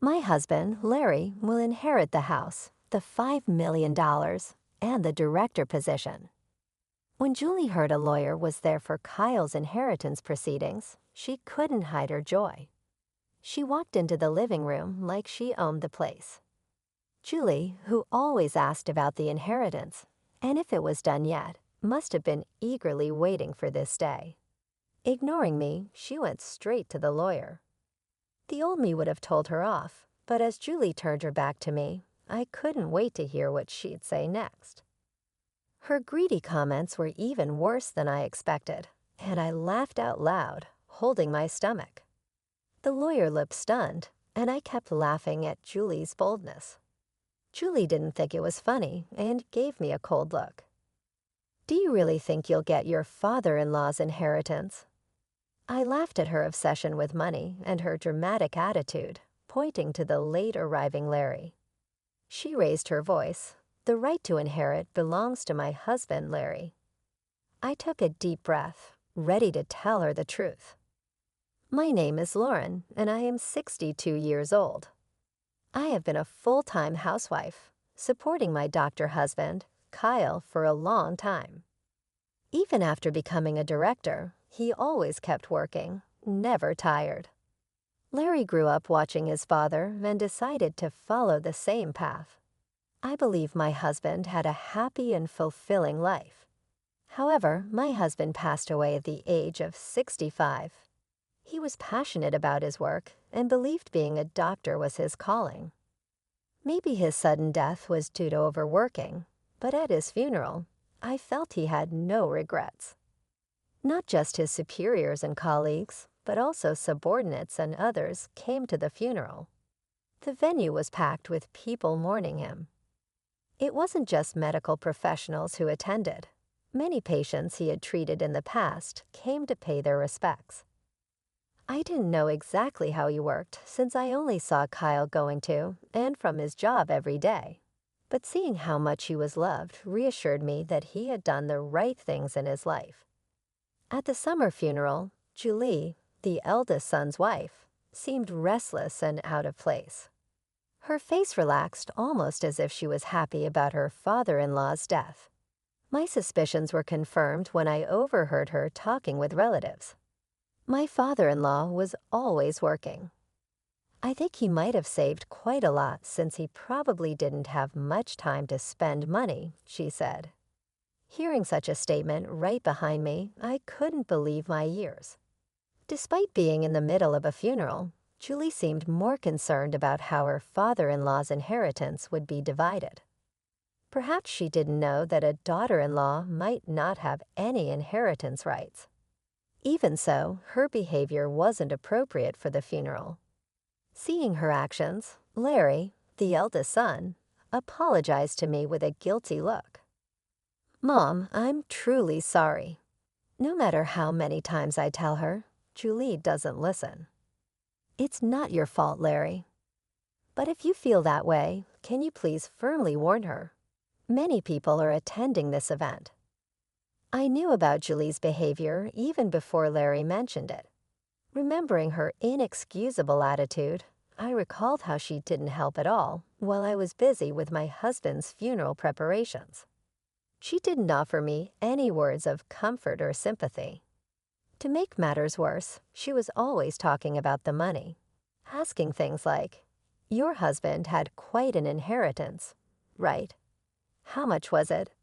My husband, Larry, will inherit the house, the $5 million, and the director position. When Julie heard a lawyer was there for Kyle's inheritance proceedings, she couldn't hide her joy. She walked into the living room like she owned the place. Julie, who always asked about the inheritance, and if it was done yet, must have been eagerly waiting for this day. Ignoring me, she went straight to the lawyer. The old me would have told her off, but as Julie turned her back to me, I couldn't wait to hear what she'd say next. Her greedy comments were even worse than I expected, and I laughed out loud, holding my stomach. The lawyer looked stunned, and I kept laughing at Julie's boldness. Julie didn't think it was funny and gave me a cold look. "Do you really think you'll get your father-in-law's inheritance?" I laughed at her obsession with money and her dramatic attitude, pointing to the late-arriving Larry. She raised her voice. "The right to inherit belongs to my husband, Larry." I took a deep breath, ready to tell her the truth. "My name is Lauren, and I am 62 years old. I have been a full-time housewife, supporting my doctor husband, Kyle, for a long time. Even after becoming a director, he always kept working, never tired. Larry grew up watching his father and decided to follow the same path. I believe my husband had a happy and fulfilling life. However, my husband passed away at the age of 65. He was passionate about his work and believed being a doctor was his calling. Maybe his sudden death was due to overworking, but at his funeral, I felt he had no regrets. Not just his superiors and colleagues, but also subordinates and others came to the funeral. The venue was packed with people mourning him. It wasn't just medical professionals who attended. Many patients he had treated in the past came to pay their respects. I didn't know exactly how he worked since I only saw Kyle going to and from his job every day. But seeing how much he was loved reassured me that he had done the right things in his life. At the summer funeral, Julie, the eldest son's wife, seemed restless and out of place. Her face relaxed almost as if she was happy about her father-in-law's death. My suspicions were confirmed when I overheard her talking with relatives. My father-in-law was always working. I think he might have saved quite a lot since he probably didn't have much time to spend money, she said. Hearing such a statement right behind me, I couldn't believe my ears. Despite being in the middle of a funeral, Julie seemed more concerned about how her father-in-law's inheritance would be divided. Perhaps she didn't know that a daughter-in-law might not have any inheritance rights. Even so, her behavior wasn't appropriate for the funeral. Seeing her actions, Larry, the eldest son, apologized to me with a guilty look. "Mom, I'm truly sorry." No matter how many times I tell her, Julie doesn't listen. "It's not your fault, Larry. But if you feel that way, can you please firmly warn her? Many people are attending this event." I knew about Julie's behavior even before Larry mentioned it. Remembering her inexcusable attitude, I recalled how she didn't help at all while I was busy with my husband's funeral preparations. She didn't offer me any words of comfort or sympathy. To make matters worse, she was always talking about the money, asking things like, "Your husband had quite an inheritance, right? How much was it?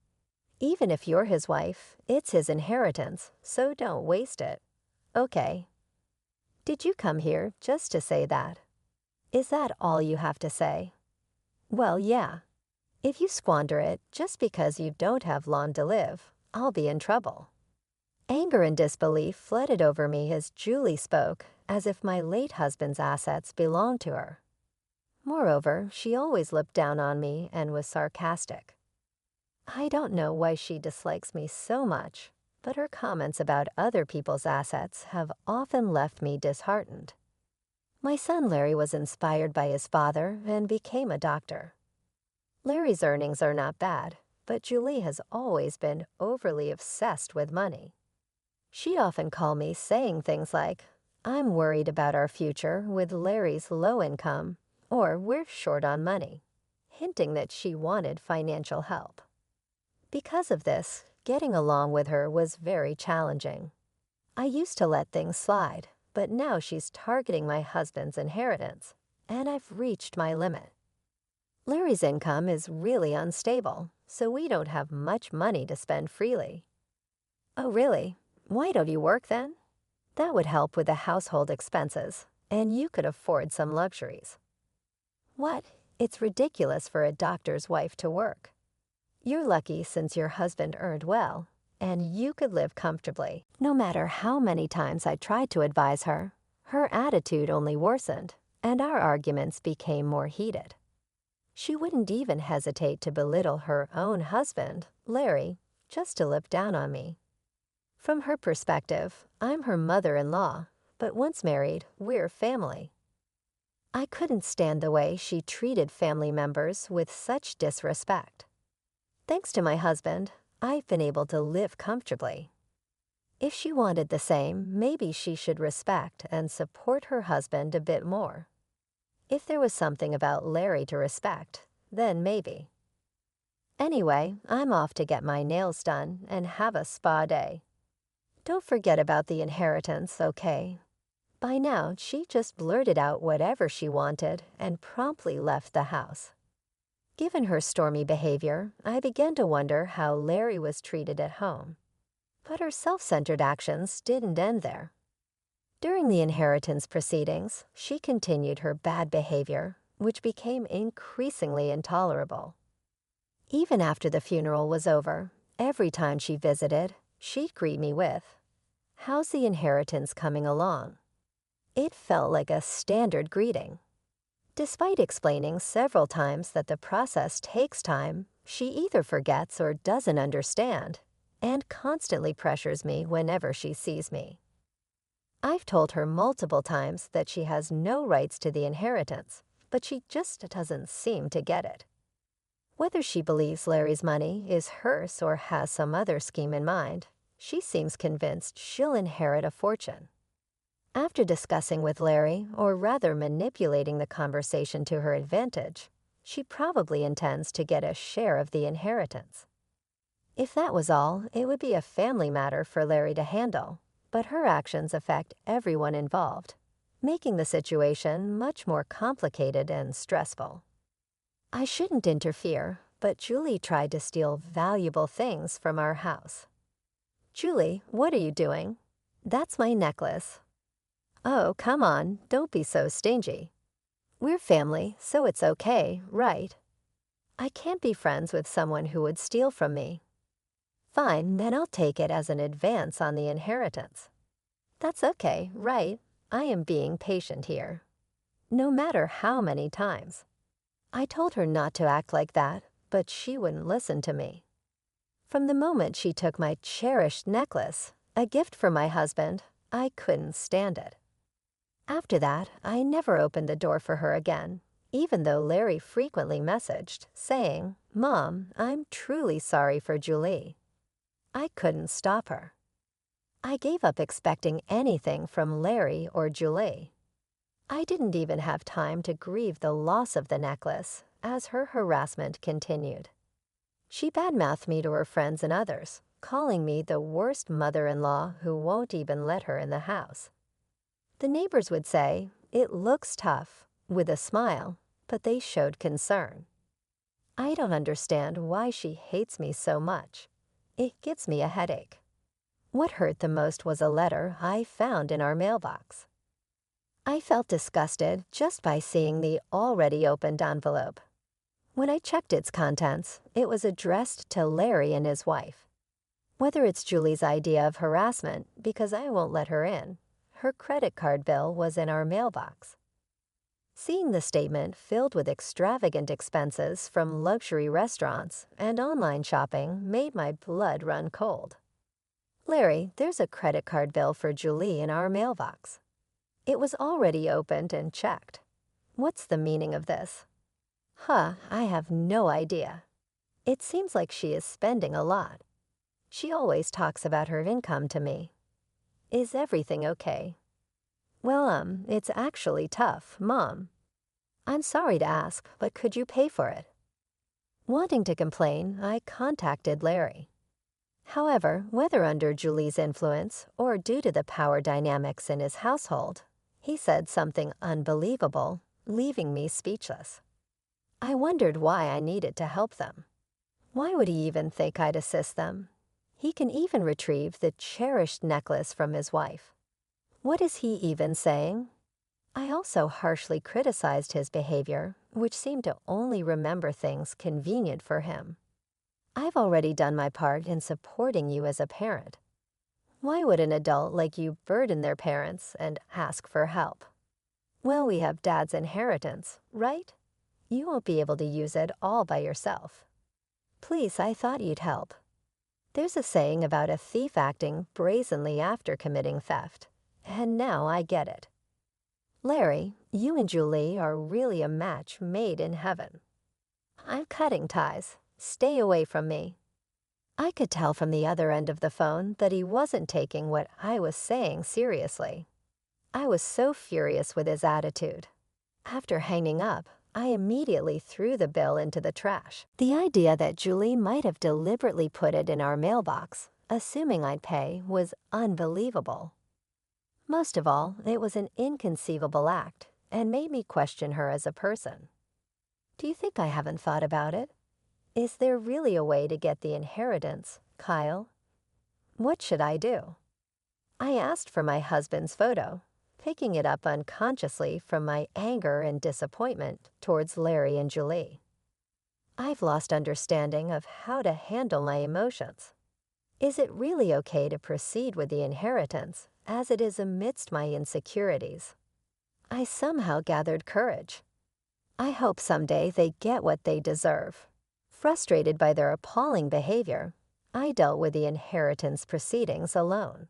Even if you're his wife, it's his inheritance, so don't waste it. Okay. Did you come here just to say that? Is that all you have to say? Well, yeah. If you squander it just because you don't have long to live, I'll be in trouble." Anger and disbelief flooded over me as Julie spoke, as if my late husband's assets belonged to her. Moreover, she always looked down on me and was sarcastic. I don't know why she dislikes me so much, but her comments about other people's assets have often left me disheartened. My son Larry was inspired by his father and became a doctor. Larry's earnings are not bad, but Julie has always been overly obsessed with money. She'd often call me saying things like, "I'm worried about our future with Larry's low income, or we're short on money, hinting that she wanted financial help. Because of this, getting along with her was very challenging. I used to let things slide, but now she's targeting my husband's inheritance, and I've reached my limit. Larry's income is really unstable, so we don't have much money to spend freely. Oh, really? Why don't you work then? That would help with the household expenses, and you could afford some luxuries. What? It's ridiculous for a doctor's wife to work. You're lucky since your husband earned well, and you could live comfortably. No matter how many times I tried to advise her, her attitude only worsened, and our arguments became more heated. She wouldn't even hesitate to belittle her own husband, Larry, just to look down on me. From her perspective, I'm her mother-in-law, but once married, we're family. I couldn't stand the way she treated family members with such disrespect. Thanks to my husband, I've been able to live comfortably. If she wanted the same, maybe she should respect and support her husband a bit more. If there was something about Larry to respect, then maybe. Anyway, I'm off to get my nails done and have a spa day. Don't forget about the inheritance, okay? By now, she just blurted out whatever she wanted and promptly left the house. Given her stormy behavior, I began to wonder how Larry was treated at home. But her self-centered actions didn't end there. During the inheritance proceedings, she continued her bad behavior, which became increasingly intolerable. Even after the funeral was over, every time she visited, she'd greet me with, "How's the inheritance coming along?" It felt like a standard greeting. Despite explaining several times that the process takes time, she either forgets or doesn't understand, and constantly pressures me whenever she sees me. I've told her multiple times that she has no rights to the inheritance, but she just doesn't seem to get it. Whether she believes Larry's money is hers or has some other scheme in mind, she seems convinced she'll inherit a fortune. After discussing with Larry, or rather manipulating the conversation to her advantage, she probably intends to get a share of the inheritance. If that was all, it would be a family matter for Larry to handle, but her actions affect everyone involved, making the situation much more complicated and stressful. I shouldn't interfere, but Julie tried to steal valuable things from our house. "Julie, what are you doing?" "That's my necklace." "Oh, come on, don't be so stingy. We're family, so it's okay, right?" "I can't be friends with someone who would steal from me." "Fine, then I'll take it as an advance on the inheritance." "That's okay, right? I am being patient here." No matter how many times. I told her not to act like that, but she wouldn't listen to me. From the moment she took my cherished necklace, a gift from my husband, I couldn't stand it. After that, I never opened the door for her again, even though Larry frequently messaged, saying, "Mom, I'm truly sorry for Julie." I couldn't stop her. I gave up expecting anything from Larry or Julie. I didn't even have time to grieve the loss of the necklace, as her harassment continued. She badmouthed me to her friends and others, calling me the worst mother-in-law who won't even let her in the house. The neighbors would say, "It looks tough," with a smile, but they showed concern. I don't understand why she hates me so much. It gives me a headache. What hurt the most was a letter I found in our mailbox. I felt disgusted just by seeing the already opened envelope. When I checked its contents, it was addressed to Larry and his wife. Whether it's Julie's idea of harassment because I won't let her in, her credit card bill was in our mailbox. Seeing the statement filled with extravagant expenses from luxury restaurants and online shopping made my blood run cold. "Larry, there's a credit card bill for Julie in our mailbox." It was already opened and checked. What's the meaning of this? I have no idea. It seems like she is spending a lot. She always talks about her income to me. Is everything okay? Well, it's actually tough, Mom. I'm sorry to ask, but could you pay for it? Wanting to complain, I contacted Larry. However, whether under Julie's influence or due to the power dynamics in his household, he said something unbelievable, leaving me speechless. I wondered why I needed to help them. Why would he even think I'd assist them? He can even retrieve the cherished necklace from his wife. What is he even saying? I also harshly criticized his behavior, which seemed to only remember things convenient for him. I've already done my part in supporting you as a parent. Why would an adult like you burden their parents and ask for help? Well, we have Dad's inheritance, right? You won't be able to use it all by yourself. Please, I thought you'd help. There's a saying about a thief acting brazenly after committing theft, and now I get it. Larry, you and Julie are really a match made in heaven. I'm cutting ties. Stay away from me. I could tell from the other end of the phone that he wasn't taking what I was saying seriously. I was so furious with his attitude. After hanging up, I immediately threw the bill into the trash. The idea that Julie might have deliberately put it in our mailbox, assuming I'd pay, was unbelievable. Most of all, it was an inconceivable act and made me question her as a person. Do you think I haven't thought about it? Is there really a way to get the inheritance, Kyle? What should I do? I asked for my husband's photo, picking it up unconsciously from my anger and disappointment towards Larry and Julie. I've lost understanding of how to handle my emotions. Is it really okay to proceed with the inheritance as it is amidst my insecurities? I somehow gathered courage. I hope someday they get what they deserve. Frustrated by their appalling behavior, I dealt with the inheritance proceedings alone.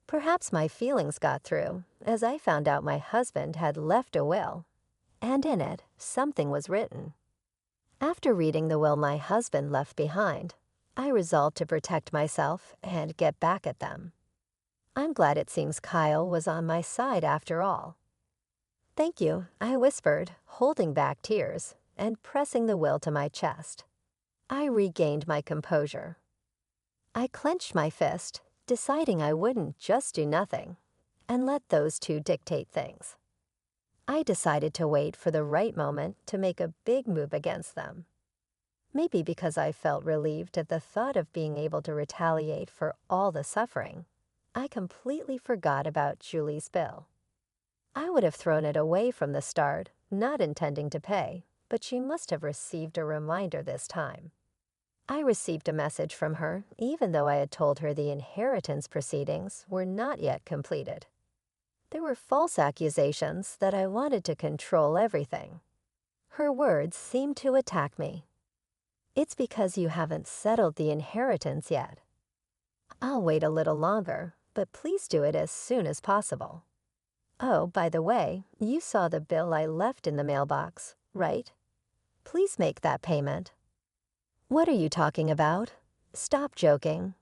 Perhaps my feelings got through, as I found out my husband had left a will, and in it, something was written. After reading the will my husband left behind, I resolved to protect myself and get back at them. I'm glad it seems Kyle was on my side after all. Thank you, I whispered, holding back tears and pressing the will to my chest. I regained my composure. I clenched my fist, deciding I wouldn't just do nothing and let those two dictate things. I decided to wait for the right moment to make a big move against them. Maybe because I felt relieved at the thought of being able to retaliate for all the suffering, I completely forgot about Julie's bill. I would have thrown it away from the start, not intending to pay, but she must have received a reminder this time. I received a message from her, even though I had told her the inheritance proceedings were not yet completed. There were false accusations that I wanted to control everything. Her words seemed to attack me. It's because you haven't settled the inheritance yet. I'll wait a little longer, but please do it as soon as possible. Oh, by the way, you saw the bill I left in the mailbox, right? Please make that payment. What are you talking about? Stop joking.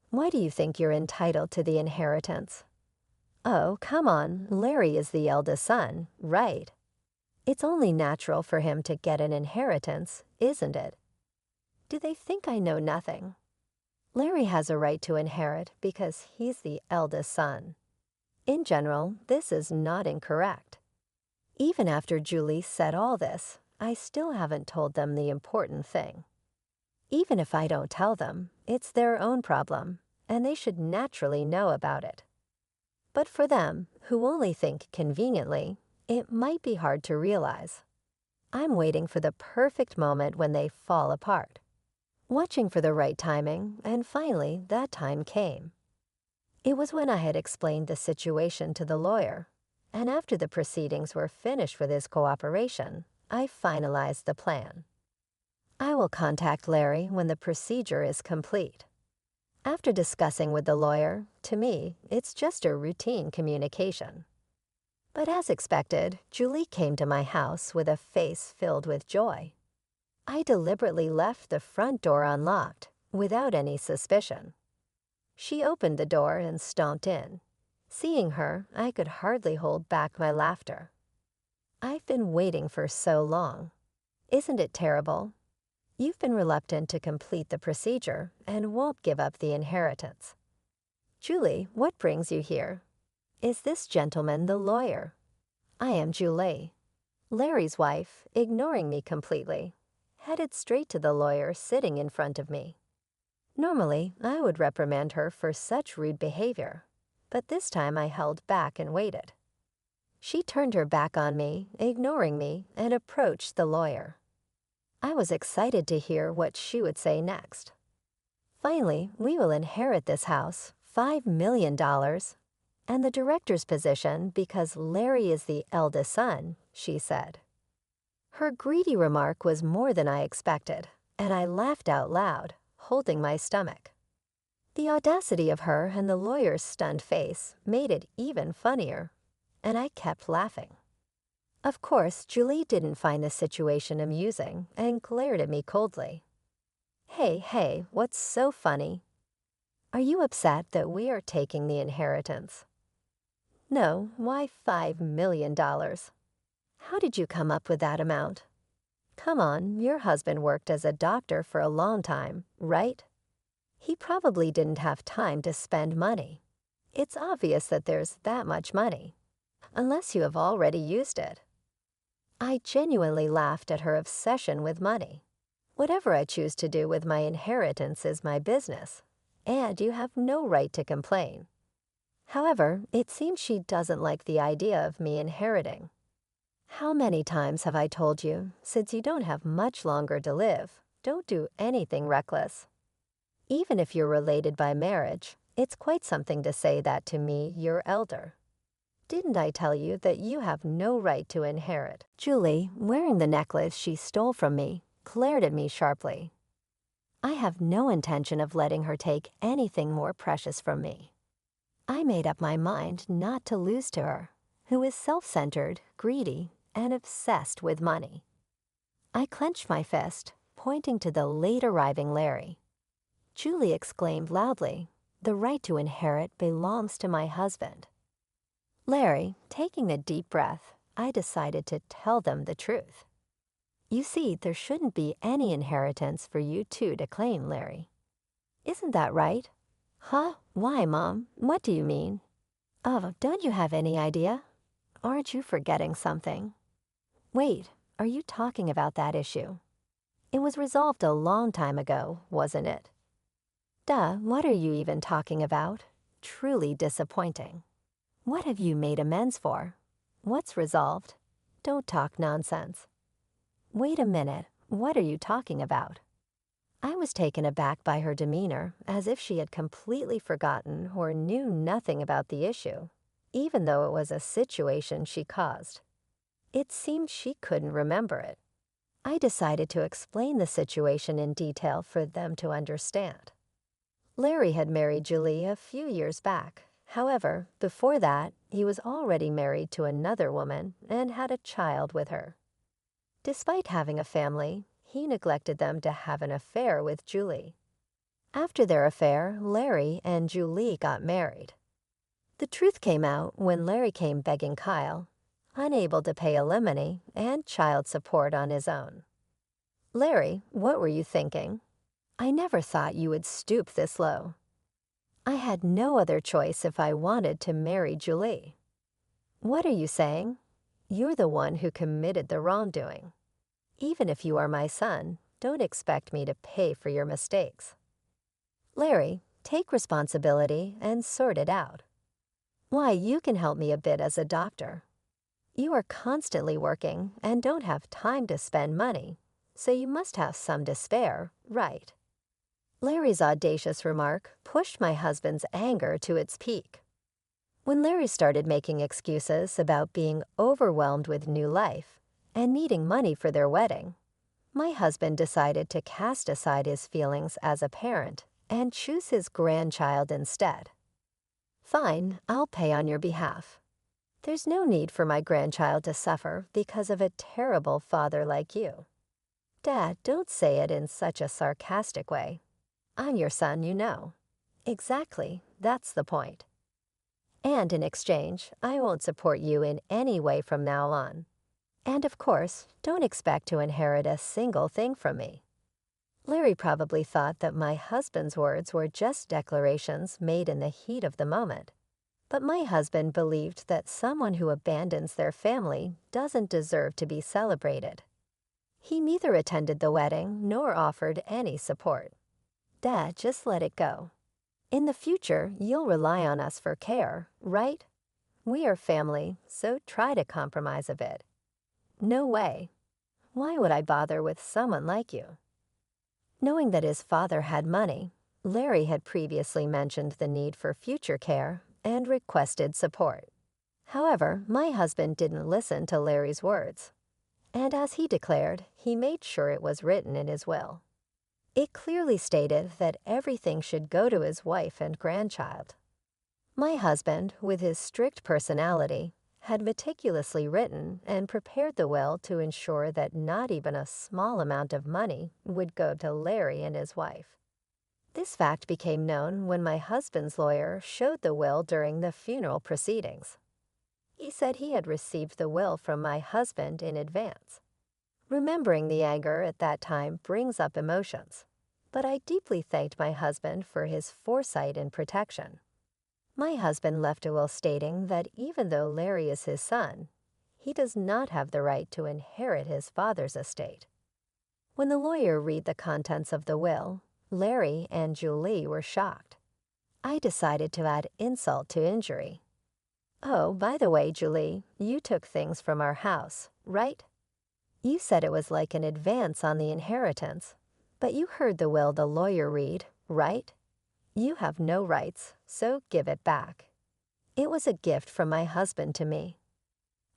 Why do you think you're entitled to the inheritance? Oh, come on, Larry is the eldest son, right? It's only natural for him to get an inheritance, isn't it? Do they think I know nothing? Larry has a right to inherit because he's the eldest son. In general, this is not incorrect. Even after Julie said all this, I still haven't told them the important thing. Even if I don't tell them, it's their own problem, and they should naturally know about it. But for them, who only think conveniently, it might be hard to realize. I'm waiting for the perfect moment when they fall apart. Watching for the right timing, and finally that time came. It was when I had explained the situation to the lawyer, and after the proceedings were finished with his cooperation, I finalized the plan. I will contact Larry when the procedure is complete. After discussing with the lawyer, to me, it's just a routine communication. But as expected, Julie came to my house with a face filled with joy. I deliberately left the front door unlocked, without any suspicion. She opened the door and stomped in. Seeing her, I could hardly hold back my laughter. I've been waiting for so long. Isn't it terrible? You've been reluctant to complete the procedure and won't give up the inheritance. Julie, what brings you here? Is this gentleman the lawyer? I am Julie. Larry's wife, ignoring me completely, headed straight to the lawyer sitting in front of me. Normally, I would reprimand her for such rude behavior, but this time I held back and waited. She turned her back on me, ignoring me, and approached the lawyer. I was excited to hear what she would say next. Finally, we will inherit this house, $5 million, and the director's position because Larry is the eldest son, she said. Her greedy remark was more than I expected, and I laughed out loud, holding my stomach. The audacity of her and the lawyer's stunned face made it even funnier, and I kept laughing. Of course, Julie didn't find the situation amusing and glared at me coldly. Hey, what's so funny? Are you upset that we are taking the inheritance? No, why $5 million? How did you come up with that amount? Come on, your husband worked as a doctor for a long time, right? He probably didn't have time to spend money. It's obvious that there's that much money, unless you have already used it. I genuinely laughed at her obsession with money. Whatever I choose to do with my inheritance is my business, and you have no right to complain. However, it seems she doesn't like the idea of me inheriting. How many times have I told you, since you don't have much longer to live, don't do anything reckless? Even if you're related by marriage, it's quite something to say that to me, your elder. Didn't I tell you that you have no right to inherit? Julie, wearing the necklace she stole from me, glared at me sharply. I have no intention of letting her take anything more precious from me. I made up my mind not to lose to her, who is self-centered, greedy, and obsessed with money. I clenched my fist, pointing to the late-arriving Larry. Julie exclaimed loudly, "The right to inherit belongs to my husband." Larry, taking a deep breath, I decided to tell them the truth. You see, there shouldn't be any inheritance for you two to claim, Larry. Isn't that right? Huh? Why, Mom? What do you mean? Oh, don't you have any idea? Aren't you forgetting something? Wait, are you talking about that issue? It was resolved a long time ago, wasn't it? Duh, what are you even talking about? Truly disappointing. What have you made amends for? What's resolved? Don't talk nonsense. Wait a minute, what are you talking about? I was taken aback by her demeanor, as if she had completely forgotten or knew nothing about the issue, even though it was a situation she caused. It seemed she couldn't remember it. I decided to explain the situation in detail for them to understand. Larry had married Julie a few years back. However, before that, he was already married to another woman and had a child with her. Despite having a family, he neglected them to have an affair with Julie. After their affair, Larry and Julie got married. The truth came out when Larry came begging Kyle, unable to pay alimony and child support on his own. Larry, what were you thinking? I never thought you would stoop this low. I had no other choice if I wanted to marry Julie. What are you saying? You're the one who committed the wrongdoing. Even if you are my son, don't expect me to pay for your mistakes. Larry, take responsibility and sort it out. Why, you can help me a bit as a doctor. You are constantly working and don't have time to spend money, so you must have some to spare, right? Larry's audacious remark pushed my husband's anger to its peak. When Larry started making excuses about being overwhelmed with new life and needing money for their wedding, my husband decided to cast aside his feelings as a parent and choose his grandchild instead. Fine, I'll pay on your behalf. There's no need for my grandchild to suffer because of a terrible father like you. Dad, don't say it in such a sarcastic way. I'm your son, you know. Exactly, that's the point. And in exchange, I won't support you in any way from now on. And of course, don't expect to inherit a single thing from me. Larry probably thought that my husband's words were just declarations made in the heat of the moment. But my husband believed that someone who abandons their family doesn't deserve to be celebrated. He neither attended the wedding nor offered any support. Dad, just let it go. In the future, you'll rely on us for care, right? We are family, so try to compromise a bit. No way. Why would I bother with someone like you? Knowing that his father had money, Larry had previously mentioned the need for future care and requested support. However, my husband didn't listen to Larry's words. And as he declared, he made sure it was written in his will. It clearly stated that everything should go to his wife and grandchild. My husband, with his strict personality, had meticulously written and prepared the will to ensure that not even a small amount of money would go to Larry and his wife. This fact became known when my husband's lawyer showed the will during the funeral proceedings. He said he had received the will from my husband in advance. Remembering the anger at that time brings up emotions, but I deeply thanked my husband for his foresight and protection. My husband left a will stating that even though Larry is his son, he does not have the right to inherit his father's estate. When the lawyer read the contents of the will, Larry and Julie were shocked. I decided to add insult to injury. Oh, by the way, Julie, you took things from our house, right? You said it was like an advance on the inheritance, but you heard the will the lawyer read, right? You have no rights, so give it back. It was a gift from my husband to me.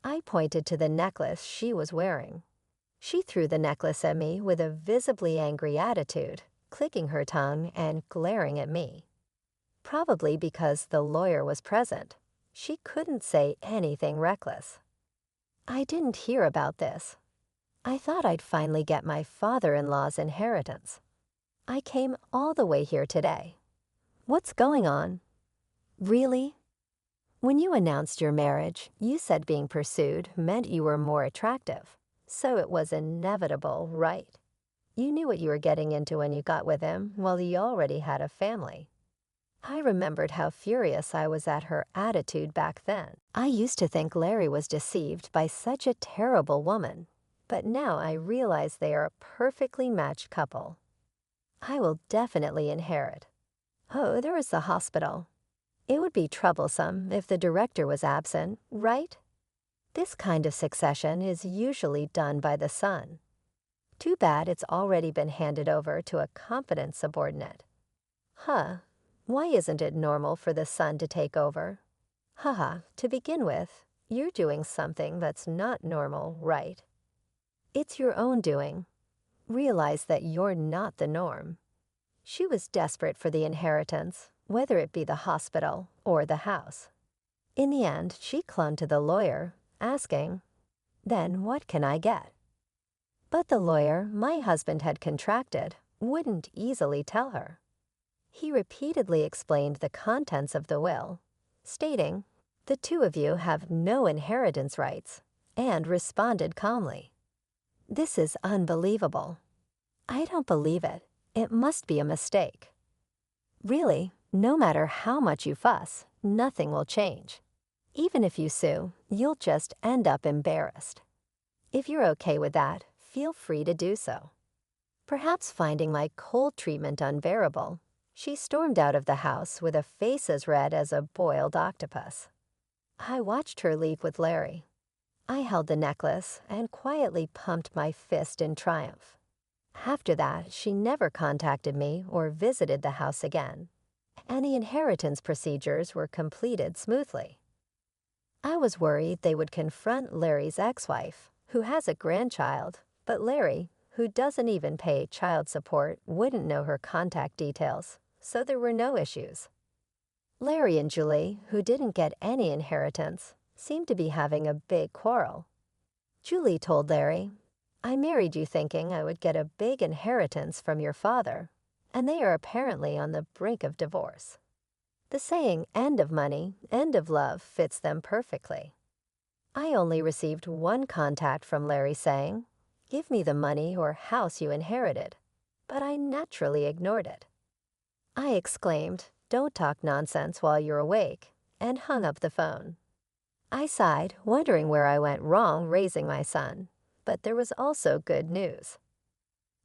I pointed to the necklace she was wearing. She threw the necklace at me with a visibly angry attitude, clicking her tongue and glaring at me. Probably because the lawyer was present, she couldn't say anything reckless. I didn't hear about this. I thought I'd finally get my father-in-law's inheritance. I came all the way here today. What's going on? Really? When you announced your marriage, you said being pursued meant you were more attractive, so it was inevitable, right? You knew what you were getting into when you got with him, while he already had a family. I remembered how furious I was at her attitude back then. I used to think Larry was deceived by such a terrible woman, but now I realize they are a perfectly matched couple. I will definitely inherit. Oh, there was the hospital. It would be troublesome if the director was absent, right? This kind of succession is usually done by the son. Too bad it's already been handed over to a competent subordinate. Huh, why isn't it normal for the son to take over? Haha, to begin with, you're doing something that's not normal, right? It's your own doing. Realize that you're not the norm. She was desperate for the inheritance, whether it be the hospital or the house. In the end, she clung to the lawyer, asking, "Then what can I get?" But the lawyer my husband had contracted wouldn't easily tell her. He repeatedly explained the contents of the will, stating, "The two of you have no inheritance rights," and responded calmly, "This is unbelievable. I don't believe it. It must be a mistake." Really, no matter how much you fuss, nothing will change. Even if you sue, you'll just end up embarrassed. If you're okay with that, feel free to do so. Perhaps finding my cold treatment unbearable, she stormed out of the house with a face as red as a boiled octopus. I watched her leave with Larry. I held the necklace and quietly pumped my fist in triumph. After that, she never contacted me or visited the house again, and the inheritance procedures were completed smoothly. I was worried they would confront Larry's ex-wife, who has a grandchild, but Larry, who doesn't even pay child support, wouldn't know her contact details, so there were no issues. Larry and Julie, who didn't get any inheritance, seemed to be having a big quarrel. Julie told Larry, "I married you thinking I would get a big inheritance from your father, and they are apparently on the brink of divorce." The saying, "end of money, end of love," fits them perfectly. I only received one contact from Larry saying, "Give me the money or house you inherited," but I naturally ignored it. I exclaimed, "Don't talk nonsense while you're awake," and hung up the phone. I sighed, wondering where I went wrong raising my son, but there was also good news.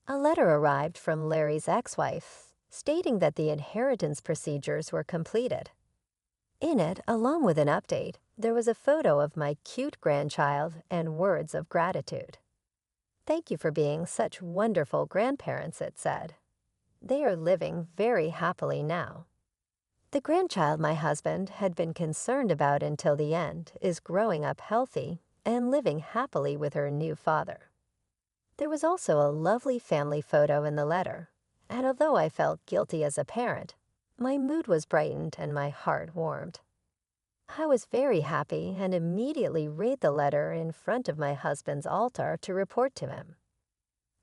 A letter arrived from Larry's ex-wife stating that the inheritance procedures were completed. In it, along with an update, there was a photo of my cute grandchild and words of gratitude. "Thank you for being such wonderful grandparents," it said. "They are living very happily now." The grandchild my husband had been concerned about until the end is growing up healthy and living happily with her new father. There was also a lovely family photo in the letter, and although I felt guilty as a parent, my mood was brightened and my heart warmed. I was very happy and immediately read the letter in front of my husband's altar to report to him.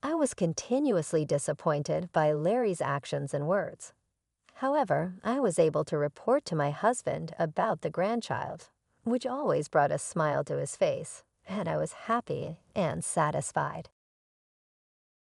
I was continuously disappointed by Larry's actions and words. However, I was able to report to my husband about the grandchild, which always brought a smile to his face, and I was happy and satisfied.